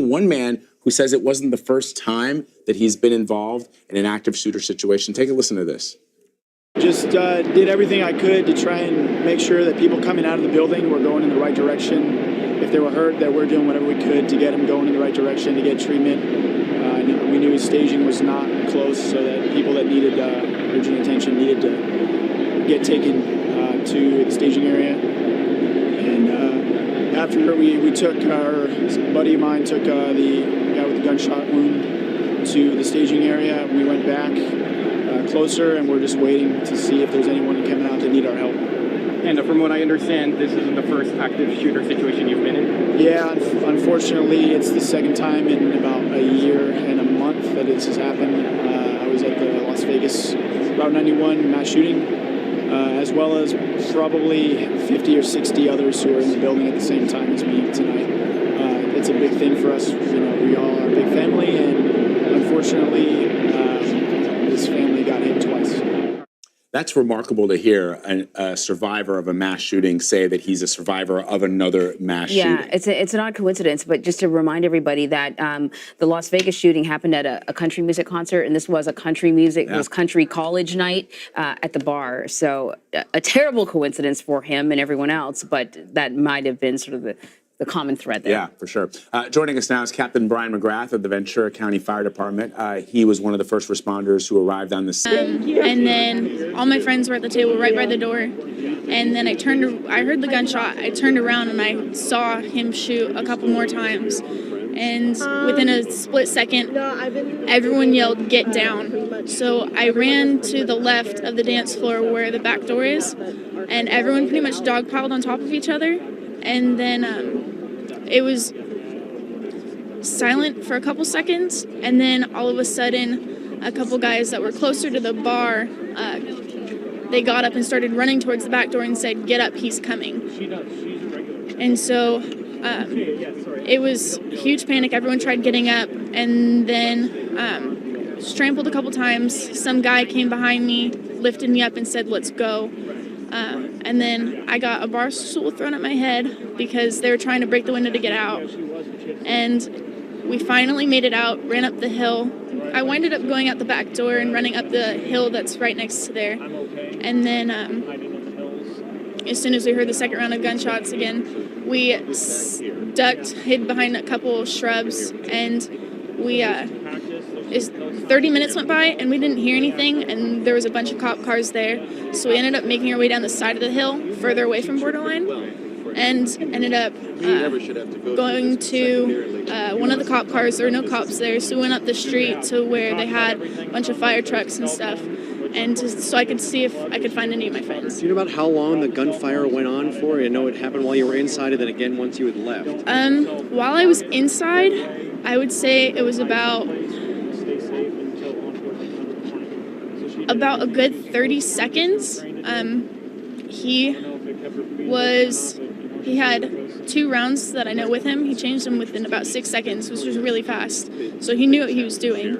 one man who says it wasn't the first time that he's been involved in an active shooter situation. Take a listen to this. Just did everything I could to try and make sure that people coming out of the building were going in the right direction. If they were hurt, that we're doing whatever we could to get them going in the right direction, to get treatment. We knew staging was not close, so that people that needed urgent attention needed to get taken to the staging area. And after we took a buddy of mine took the guy with the gunshot wound to the staging area. We went back closer, and we're just waiting to see if there's anyone coming out that need our help. And from what I understand, this isn't the first active shooter situation you've been in? Yeah, unfortunately, it's the second time in about a year and a month that this has happened. I was at the Las Vegas Route 91 mass shooting, as well as probably 50 or 60 others who are in the building at the same time as me tonight. It's a big thing for us. We all are a big family, and unfortunately, this family got hit twice. That's remarkable to hear a survivor of a mass shooting say that he's a survivor of another mass shooting. Yeah, it's an odd coincidence, but just to remind everybody that the Las Vegas shooting happened at a country music concert, and this was a country music, it was country college night at the bar. So a terrible coincidence for him and everyone else, but that might have been sort of the common thread there. Yeah, for sure. Joining us now is Captain Brian McGrath of the Ventura County Fire Department. He was one of the first responders who arrived on the scene. And then all my friends were at the table right by the door. And then I heard the gunshot. I turned around and I saw him shoot a couple more times. And within a split second, everyone yelled, "Get down." So I ran to the left of the dance floor where the back door is, and everyone pretty much dogpiled on top of each other. And then it was silent for a couple seconds, and then all of a sudden, a couple guys that were closer to the bar, they got up and started running towards the back door and said, "Get up, he's coming." And so it was huge panic. Everyone tried getting up, and then just trampled a couple times. Some guy came behind me, lifted me up and said, "Let's go." And then I got a bar stool thrown at my head because they were trying to break the window to get out. And we finally made it out, ran up the hill. I winded up going out the back door and running up the hill that's right next to there. And then as soon as we heard the second round of gunshots again, we ducked, hid behind a couple shrubs, and we 30 minutes went by and we didn't hear anything, and there was a bunch of cop cars there. So we ended up making our way down the side of the hill, further away from borderline, and ended up going to one of the cop cars. There were no cops there, so we went up the street to where they had a bunch of fire trucks and stuff, and so I could see if I could find any of my friends. Do you know about how long the gunfire went on for? You know it happened while you were inside and then again once you had left? While I was inside, I would say it was about a good 30 seconds. He had 2 rounds that I know with him. He changed them within about 6 seconds, which was really fast. So he knew what he was doing.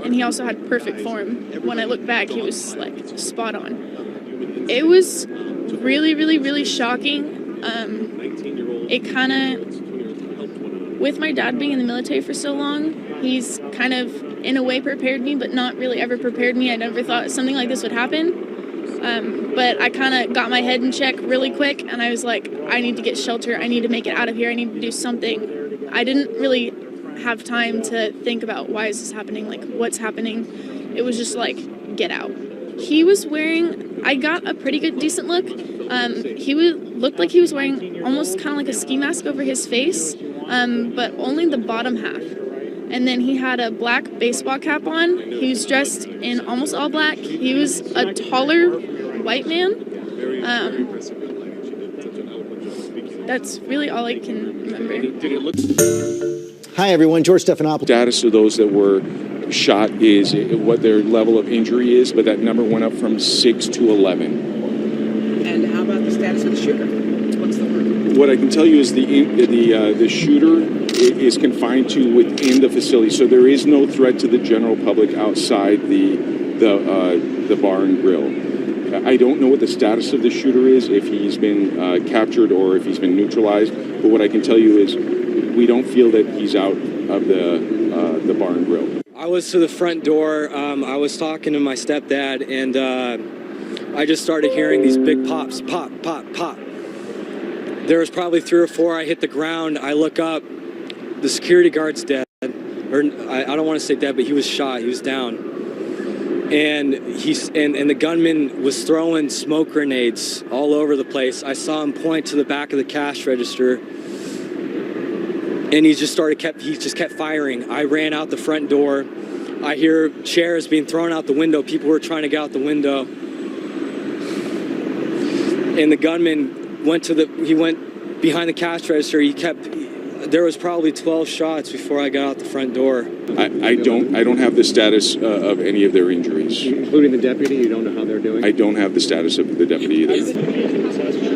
And he also had perfect form. When I look back, he was like spot on. It was really, really, really shocking. It kind of, with my dad being in the military for so long, he's kind of in a way prepared me, but not really ever prepared me. I never thought something like this would happen. But I kind of got my head in check really quick, and I was like, I need to get shelter. I need to make it out of here. I need to do something. I didn't really have time to think about why is this happening, like what's happening. It was just like, get out. He was wearing, I got a pretty good, decent look. He looked like he was wearing almost kind of like a ski mask over his face, but only the bottom half. And then he had a black baseball cap on. He was dressed in almost all black. He was a taller white man. That's really all I can remember. Did it look? Hi, everyone. George Stephanopoulos. Status of those that were shot is what their level of injury is, but that number went up from 6 to 11. And how about the status of the shooter? What's the word? What I can tell you is the shooter is confined to within the facility, so there is no threat to the general public outside the bar and grill. I don't know what the status of the shooter is, if he's been captured or if he's been neutralized, but what I can tell you is we don't feel that he's out of the bar and grill. I was to the front door. I was talking to my stepdad, and I just started hearing these big pops, pop, pop, pop. There was probably 3 or 4. I hit the ground. I look up. The security guard's dead. Or I don't want to say dead, but he was shot. He was down. And and the gunman was throwing smoke grenades all over the place. I saw him point to the back of the cash register, and he just kept firing. I ran out the front door. I hear chairs being thrown out the window. People were trying to get out the window. And the gunman went behind the cash register. There was probably 12 shots before I got out the front door. I don't have the status of any of their injuries. Including the deputy, you don't know how they're doing? I don't have the status of the deputy either.